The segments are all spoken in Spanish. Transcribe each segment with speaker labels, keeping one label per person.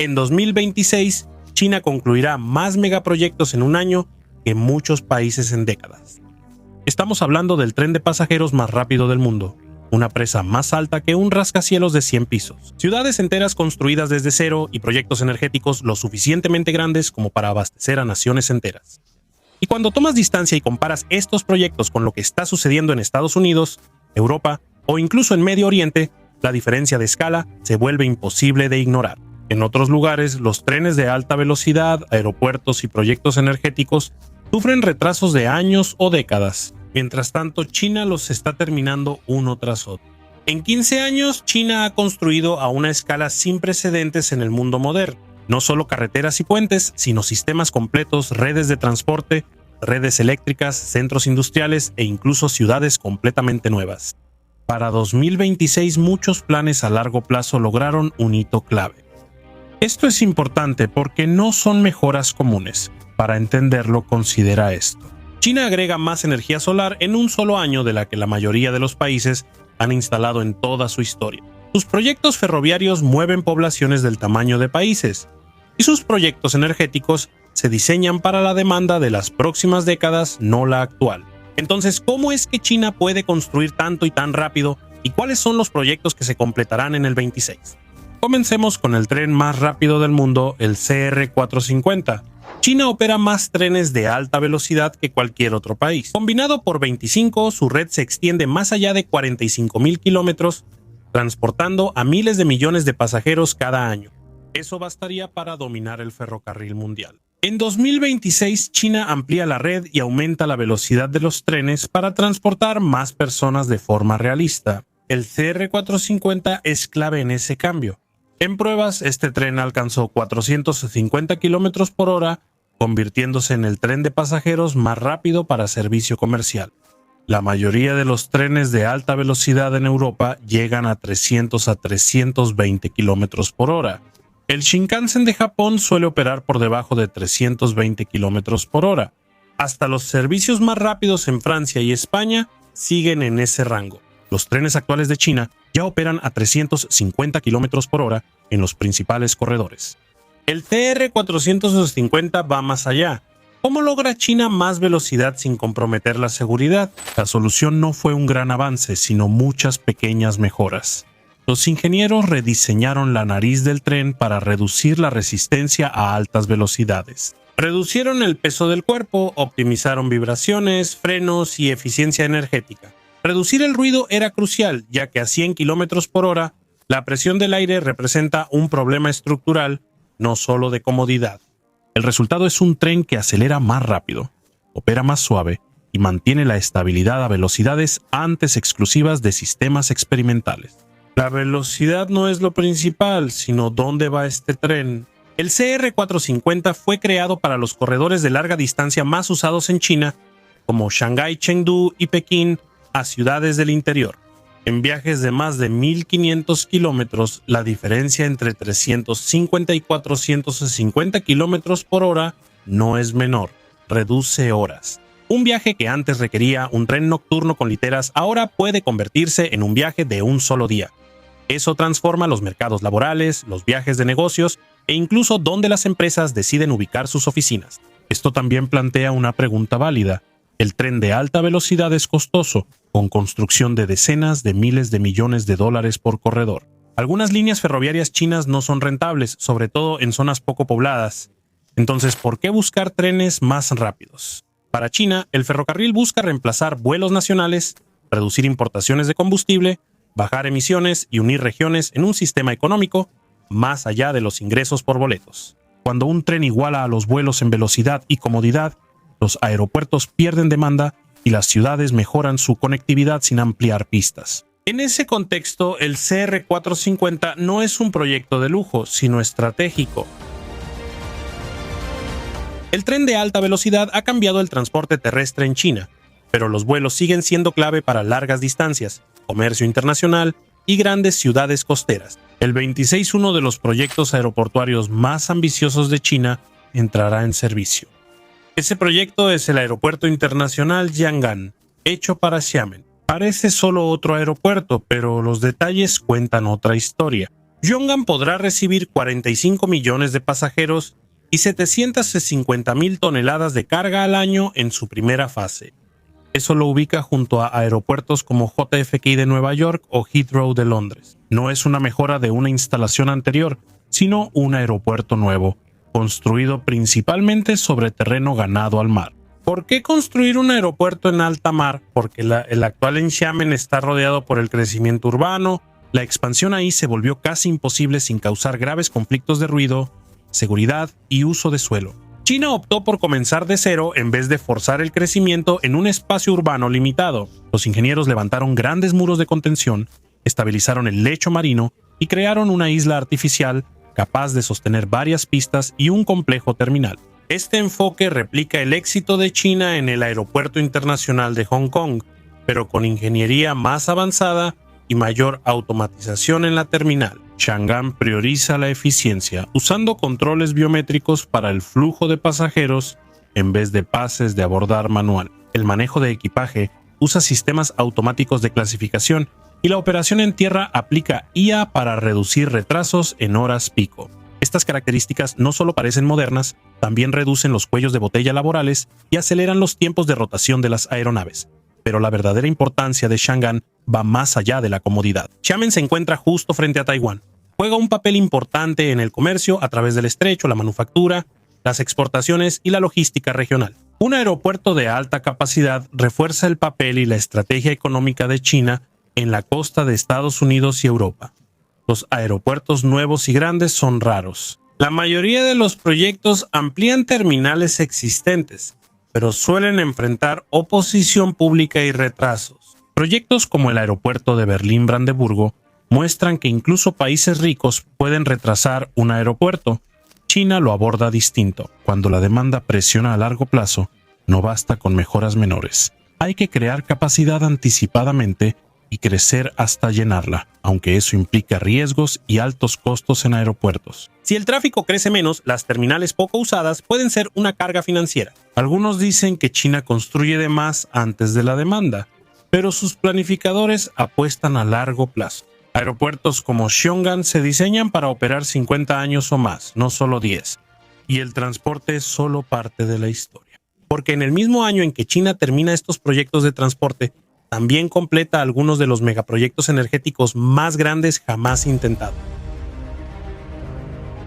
Speaker 1: En 2026, China concluirá más megaproyectos en un año que muchos países en décadas. Estamos hablando del tren de pasajeros más rápido del mundo, una presa más alta que un rascacielos de 100 pisos, ciudades enteras construidas desde cero y proyectos energéticos lo suficientemente grandes como para abastecer a naciones enteras. Y cuando tomas distancia y comparas estos proyectos con lo que está sucediendo en Estados Unidos, Europa o incluso en Medio Oriente, la diferencia de escala se vuelve imposible de ignorar. En otros lugares, los trenes de alta velocidad, aeropuertos y proyectos energéticos sufren retrasos de años o décadas. Mientras tanto, China los está terminando uno tras otro. En 15 años, China ha construido a una escala sin precedentes en el mundo moderno. No solo carreteras y puentes, sino sistemas completos, redes de transporte, redes eléctricas, centros industriales e incluso ciudades completamente nuevas. Para 2026, muchos planes a largo plazo lograron un hito clave. Esto es importante porque no son mejoras comunes. Para entenderlo, considera esto. China agrega más energía solar en un solo año de la que la mayoría de los países han instalado en toda su historia. Sus proyectos ferroviarios mueven poblaciones del tamaño de países, y sus proyectos energéticos se diseñan para la demanda de las próximas décadas, no la actual. Entonces, ¿cómo es que China puede construir tanto y tan rápido? ¿Y cuáles son los proyectos que se completarán en el 26? Comencemos con el tren más rápido del mundo, el CR450. China opera más trenes de alta velocidad que cualquier otro país. Combinado por 25, su red se extiende más allá de 45,000 kilómetros, transportando a miles de millones de pasajeros cada año. Eso bastaría para dominar el ferrocarril mundial. En 2026, China amplía la red y aumenta la velocidad de los trenes para transportar más personas de forma realista. El CR450 es clave en ese cambio. En pruebas, este tren alcanzó 450 km por hora, convirtiéndose en el tren de pasajeros más rápido para servicio comercial. La mayoría de los trenes de alta velocidad en Europa llegan a 300 a 320 km por hora. El Shinkansen de Japón suele operar por debajo de 320 km por hora. Hasta los servicios más rápidos en Francia y España siguen en ese rango. Los trenes actuales de China ya operan a 350 km por hora en los principales corredores. El CR450 va más allá. ¿Cómo logra China más velocidad sin comprometer la seguridad? La solución no fue un gran avance, sino muchas pequeñas mejoras. Los ingenieros rediseñaron la nariz del tren para reducir la resistencia a altas velocidades. Reducieron el peso del cuerpo, optimizaron vibraciones, frenos y eficiencia energética. Reducir el ruido era crucial, ya que a 100 km por hora, la presión del aire representa un problema estructural, no solo de comodidad. El resultado es un tren que acelera más rápido, opera más suave y mantiene la estabilidad a velocidades antes exclusivas de sistemas experimentales. La velocidad no es lo principal, sino dónde va este tren. El CR450 fue creado para los corredores de larga distancia más usados en China, como Shanghái, Chengdu y Pekín, a ciudades del interior. En viajes de más de 1.500 kilómetros, la diferencia entre 350 y 450 kilómetros por hora no es menor, reduce horas. Un viaje que antes requería un tren nocturno con literas ahora puede convertirse en un viaje de un solo día. Eso transforma los mercados laborales, los viajes de negocios e incluso dónde las empresas deciden ubicar sus oficinas. Esto también plantea una pregunta válida. El tren de alta velocidad es costoso, con construcción de decenas de miles de millones de dólares por corredor. Algunas líneas ferroviarias chinas no son rentables, sobre todo en zonas poco pobladas. Entonces, ¿por qué buscar trenes más rápidos? Para China, el ferrocarril busca reemplazar vuelos nacionales, reducir importaciones de combustible, bajar emisiones y unir regiones en un sistema económico más allá de los ingresos por boletos. Cuando un tren iguala a los vuelos en velocidad y comodidad, los aeropuertos pierden demanda y las ciudades mejoran su conectividad sin ampliar pistas. En ese contexto, el CR450 no es un proyecto de lujo, sino estratégico. El tren de alta velocidad ha cambiado el transporte terrestre en China, pero los vuelos siguen siendo clave para largas distancias, comercio internacional y grandes ciudades costeras. El 26, uno de los proyectos aeroportuarios más ambiciosos de China, entrará en servicio. Ese proyecto es el Aeropuerto Internacional Jiangnan, hecho para Xiamen. Parece solo otro aeropuerto, pero los detalles cuentan otra historia. Yongan podrá recibir 45 millones de pasajeros y 750.000 toneladas de carga al año en su primera fase. Eso lo ubica junto a aeropuertos como JFK de Nueva York o Heathrow de Londres. No es una mejora de una instalación anterior, sino un aeropuerto nuevo, construido principalmente sobre terreno ganado al mar. ¿Por qué construir un aeropuerto en alta mar? Porque el actual en Xiamen está rodeado por el crecimiento urbano. La expansión ahí se volvió casi imposible sin causar graves conflictos de ruido, seguridad y uso de suelo. China optó por comenzar de cero en vez de forzar el crecimiento en un espacio urbano limitado. Los ingenieros levantaron grandes muros de contención, estabilizaron el lecho marino y crearon una isla artificial capaz de sostener varias pistas y un complejo terminal. Este enfoque replica el éxito de China en el Aeropuerto Internacional de Hong Kong, pero con ingeniería más avanzada y mayor automatización en la terminal. Chang'an prioriza la eficiencia, usando controles biométricos para el flujo de pasajeros en vez de pases de abordar manual. El manejo de equipaje usa sistemas automáticos de clasificación y la operación en tierra aplica IA para reducir retrasos en horas pico. Estas características no solo parecen modernas, también reducen los cuellos de botella laborales y aceleran los tiempos de rotación de las aeronaves. Pero la verdadera importancia de Chang'an va más allá de la comodidad. Xiamen se encuentra justo frente a Taiwán. Juega un papel importante en el comercio a través del estrecho, la manufactura, las exportaciones y la logística regional. Un aeropuerto de alta capacidad refuerza el papel y la estrategia económica de China en la costa de Estados Unidos y Europa. Los aeropuertos nuevos y grandes son raros. La mayoría de los proyectos amplían terminales existentes, pero suelen enfrentar oposición pública y retrasos. Proyectos como el aeropuerto de Berlín-Brandeburgo muestran que incluso países ricos pueden retrasar un aeropuerto. China lo aborda distinto. Cuando la demanda presiona a largo plazo, no basta con mejoras menores. Hay que crear capacidad anticipadamente y crecer hasta llenarla, aunque eso implica riesgos y altos costos en aeropuertos. Si el tráfico crece menos, las terminales poco usadas pueden ser una carga financiera. Algunos dicen que China construye de más antes de la demanda, pero sus planificadores apuestan a largo plazo. Aeropuertos como Xiong'an se diseñan para operar 50 años o más, no solo 10, y el transporte es solo parte de la historia. Porque en el mismo año en que China termina estos proyectos de transporte, también completa algunos de los megaproyectos energéticos más grandes jamás intentados.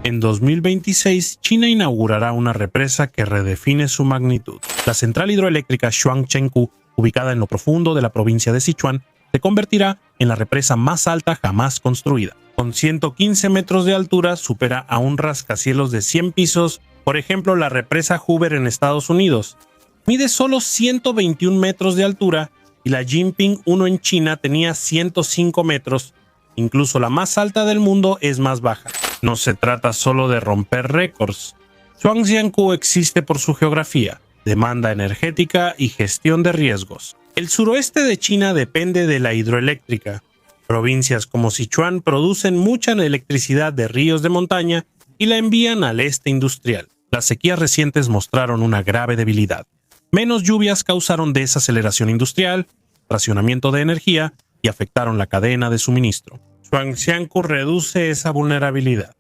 Speaker 1: En 2026, China inaugurará una represa que redefine su magnitud. La central hidroeléctrica Shuangchengkou, ubicada en lo profundo de la provincia de Sichuan, se convertirá en la represa más alta jamás construida. Con 115 metros de altura, supera a un rascacielos de 100 pisos, por ejemplo la represa Hoover en Estados Unidos. Mide solo 121 metros de altura y la Jinping 1 en China tenía 105 metros. Incluso la más alta del mundo es más baja. No se trata solo de romper récords. Shuangjiangkou existe por su geografía, demanda energética y gestión de riesgos. El suroeste de China depende de la hidroeléctrica. Provincias como Sichuan producen mucha electricidad de ríos de montaña y la envían al este industrial. Las sequías recientes mostraron una grave debilidad. Menos lluvias causaron desaceleración industrial, racionamiento de energía y afectaron la cadena de suministro. Shuangjiangkou reduce esa vulnerabilidad.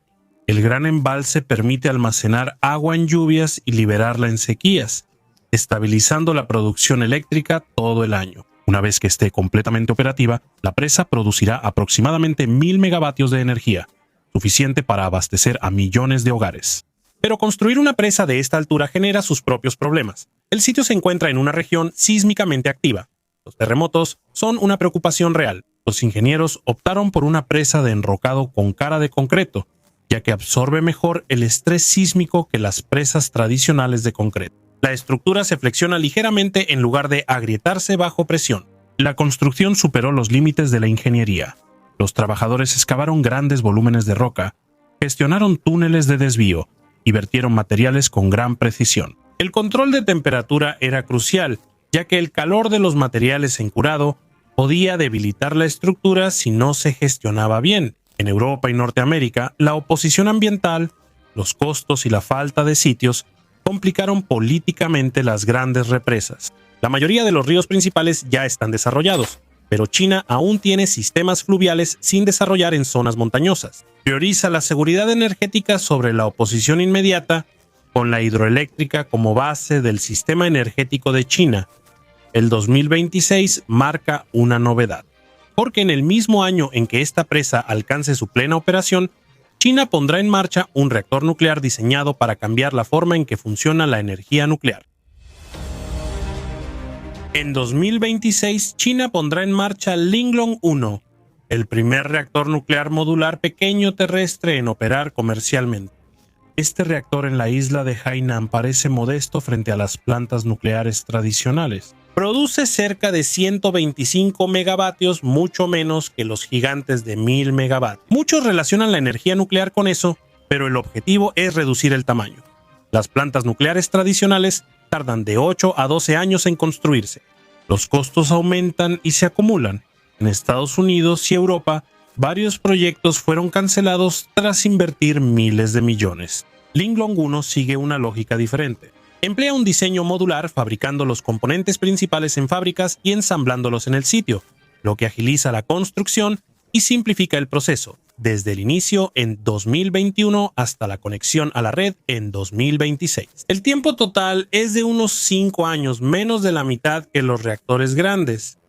Speaker 1: El gran embalse permite almacenar agua en lluvias y liberarla en sequías, estabilizando la producción eléctrica todo el año. Una vez que esté completamente operativa, la presa producirá aproximadamente 1000 megavatios de energía, suficiente para abastecer a millones de hogares. Pero construir una presa de esta altura genera sus propios problemas. El sitio se encuentra en una región sísmicamente activa. Los terremotos son una preocupación real. Los ingenieros optaron por una presa de enrocado con cara de concreto, ya que absorbe mejor el estrés sísmico que las presas tradicionales de concreto. La estructura se flexiona ligeramente en lugar de agrietarse bajo presión. La construcción superó los límites de la ingeniería. Los trabajadores excavaron grandes volúmenes de roca, gestionaron túneles de desvío y vertieron materiales con gran precisión. El control de temperatura era crucial, ya que el calor de los materiales encurado podía debilitar la estructura si no se gestionaba bien. En Europa y Norteamérica, la oposición ambiental, los costos y la falta de sitios complicaron políticamente las grandes represas. La mayoría de los ríos principales ya están desarrollados, pero China aún tiene sistemas fluviales sin desarrollar en zonas montañosas. Prioriza la seguridad energética sobre la oposición inmediata, con la hidroeléctrica como base del sistema energético de China. El 2026 marca una novedad, porque en el mismo año en que esta presa alcance su plena operación, China pondrá en marcha un reactor nuclear diseñado para cambiar la forma en que funciona la energía nuclear. En 2026, China pondrá en marcha Linglong 1, el primer reactor nuclear modular pequeño terrestre en operar comercialmente. Este reactor en la isla de Hainan parece modesto frente a las plantas nucleares tradicionales. Produce cerca de 125 megavatios, mucho menos que los gigantes de 1000 megavatios. Muchos relacionan la energía nuclear con eso, pero el objetivo es reducir el tamaño. Las plantas nucleares tradicionales tardan de 8 a 12 años en construirse. Los costos aumentan y se acumulan. En Estados Unidos y Europa, varios proyectos fueron cancelados tras invertir miles de millones. Linglong 1 sigue una lógica diferente. Emplea un diseño modular fabricando los componentes principales en fábricas y ensamblándolos en el sitio, lo que agiliza la construcción y simplifica el proceso, desde el inicio en 2021 hasta la conexión a la red en 2026. El tiempo total es de unos 5 años, menos de la mitad que los reactores grandes.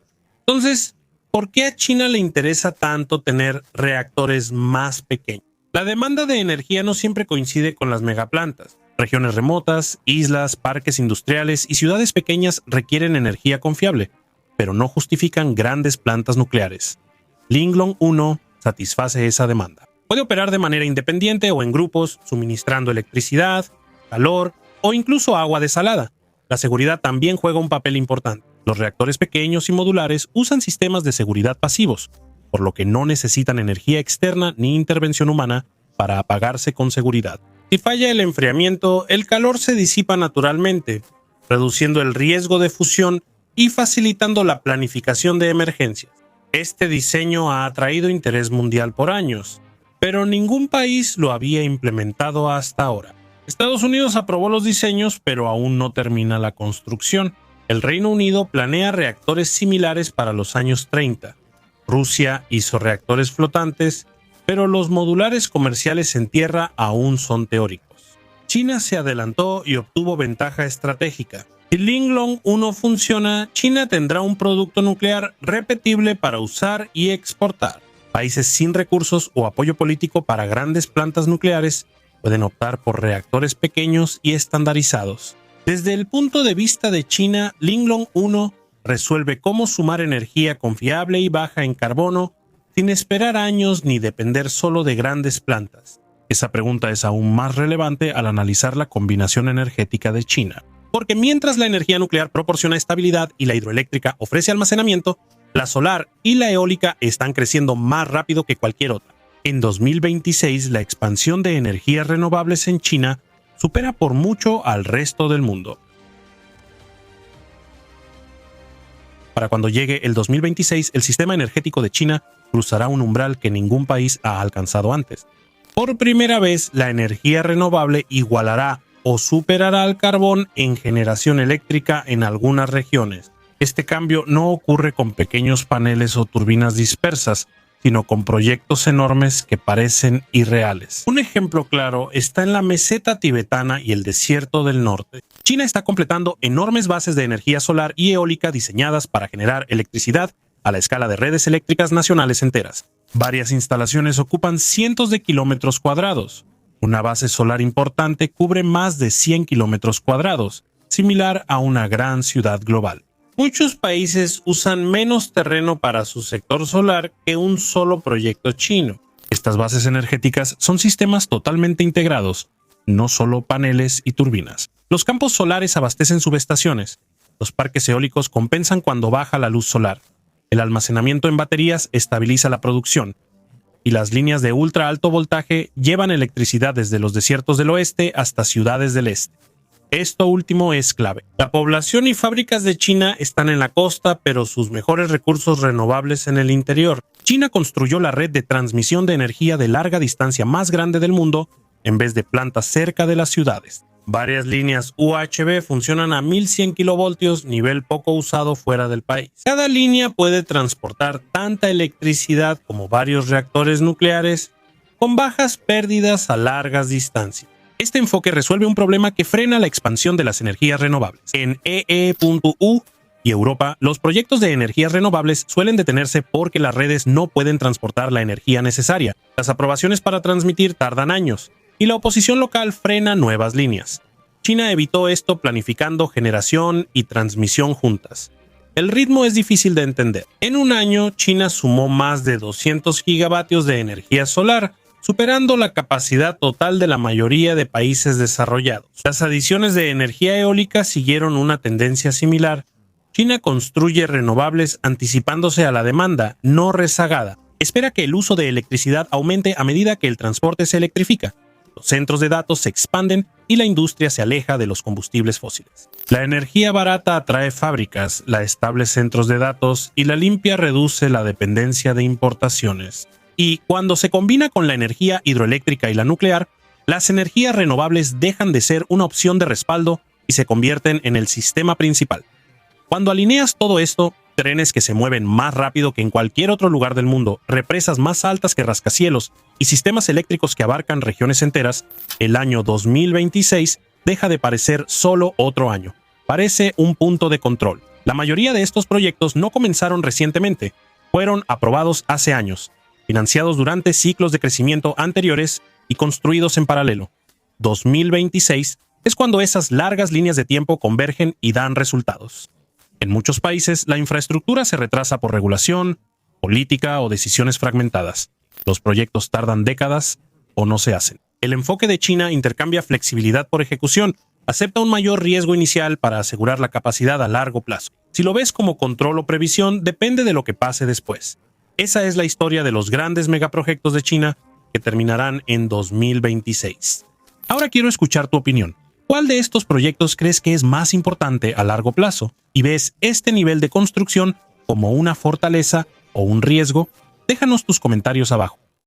Speaker 1: Entonces, ¿por qué a China le interesa tanto tener reactores más pequeños? La demanda de energía no siempre coincide con las megaplantas. Regiones remotas, islas, parques industriales y ciudades pequeñas requieren energía confiable, pero no justifican grandes plantas nucleares. Linglong 1 satisface esa demanda. Puede operar de manera independiente o en grupos, suministrando electricidad, calor o incluso agua desalada. La seguridad también juega un papel importante. Los reactores pequeños y modulares usan sistemas de seguridad pasivos, por lo que no necesitan energía externa ni intervención humana para apagarse con seguridad. Si falla el enfriamiento, el calor se disipa naturalmente, reduciendo el riesgo de fusión y facilitando la planificación de emergencias. Este diseño ha atraído interés mundial por años, pero ningún país lo había implementado hasta ahora. Estados Unidos aprobó los diseños, pero aún no termina la construcción. El Reino Unido planea reactores similares para los años 30. Rusia hizo reactores flotantes, pero los modulares comerciales en tierra aún son teóricos. China se adelantó y obtuvo ventaja estratégica. Si Linglong 1 funciona, China tendrá un producto nuclear repetible para usar y exportar. Países sin recursos o apoyo político para grandes plantas nucleares pueden optar por reactores pequeños y estandarizados. Desde el punto de vista de China, Linglong 1 resuelve cómo sumar energía confiable y baja en carbono sin esperar años ni depender solo de grandes plantas. Esa pregunta es aún más relevante al analizar la combinación energética de China. Porque mientras la energía nuclear proporciona estabilidad y la hidroeléctrica ofrece almacenamiento, la solar y la eólica están creciendo más rápido que cualquier otra. En 2026, la expansión de energías renovables en China supera por mucho al resto del mundo. Para cuando llegue el 2026, el sistema energético de China cruzará un umbral que ningún país ha alcanzado antes. Por primera vez, la energía renovable igualará o superará al carbón en generación eléctrica en algunas regiones. Este cambio no ocurre con pequeños paneles o turbinas dispersas, sino con proyectos enormes que parecen irreales. Un ejemplo claro está en la meseta tibetana y el desierto del norte. China está completando enormes bases de energía solar y eólica diseñadas para generar electricidad a la escala de redes eléctricas nacionales enteras. Varias instalaciones ocupan cientos de kilómetros cuadrados. Una base solar importante cubre más de 100 kilómetros cuadrados, similar a una gran ciudad global. Muchos países usan menos terreno para su sector solar que un solo proyecto chino. Estas bases energéticas son sistemas totalmente integrados, no solo paneles y turbinas. Los campos solares abastecen subestaciones. Los parques eólicos compensan cuando baja la luz solar. El almacenamiento en baterías estabiliza la producción. Y las líneas de ultra alto voltaje llevan electricidad desde los desiertos del oeste hasta ciudades del este. Esto último es clave. La población y fábricas de China están en la costa, pero sus mejores recursos renovables en el interior. China construyó la red de transmisión de energía de larga distancia más grande del mundo en vez de plantas cerca de las ciudades. Varias líneas UHV funcionan a 1100 kilovoltios, nivel poco usado fuera del país. Cada línea puede transportar tanta electricidad como varios reactores nucleares con bajas pérdidas a largas distancias. Este enfoque resuelve un problema que frena la expansión de las energías renovables. En EE.U y Europa, los proyectos de energías renovables suelen detenerse porque las redes no pueden transportar la energía necesaria. Las aprobaciones para transmitir tardan años y la oposición local frena nuevas líneas. China evitó esto planificando generación y transmisión juntas. El ritmo es difícil de entender. En un año, China sumó más de 200 gigavatios de energía solar, superando la capacidad total de la mayoría de países desarrollados. Las adiciones de energía eólica siguieron una tendencia similar. China construye renovables anticipándose a la demanda, no rezagada. Espera que el uso de electricidad aumente a medida que el transporte se electrifica. Los centros de datos se expanden y la industria se aleja de los combustibles fósiles. La energía barata atrae fábricas, la estable centros de datos y la limpia reduce la dependencia de importaciones. Y cuando se combina con la energía hidroeléctrica y la nuclear, las energías renovables dejan de ser una opción de respaldo y se convierten en el sistema principal. Cuando alineas todo esto, trenes que se mueven más rápido que en cualquier otro lugar del mundo, represas más altas que rascacielos y sistemas eléctricos que abarcan regiones enteras, el año 2026 deja de parecer solo otro año. Parece un punto de control. La mayoría de estos proyectos no comenzaron recientemente, fueron aprobados hace años, financiados durante ciclos de crecimiento anteriores y construidos en paralelo. 2026 es cuando esas largas líneas de tiempo convergen y dan resultados. En muchos países, la infraestructura se retrasa por regulación, política o decisiones fragmentadas. Los proyectos tardan décadas o no se hacen. El enfoque de China intercambia flexibilidad por ejecución, acepta un mayor riesgo inicial para asegurar la capacidad a largo plazo. Si lo ves como control o previsión, depende de lo que pase después. Esa es la historia de los grandes megaproyectos de China que terminarán en 2026. Ahora quiero escuchar tu opinión. ¿Cuál de estos proyectos crees que es más importante a largo plazo? ¿Y ves este nivel de construcción como una fortaleza o un riesgo? Déjanos tus comentarios abajo.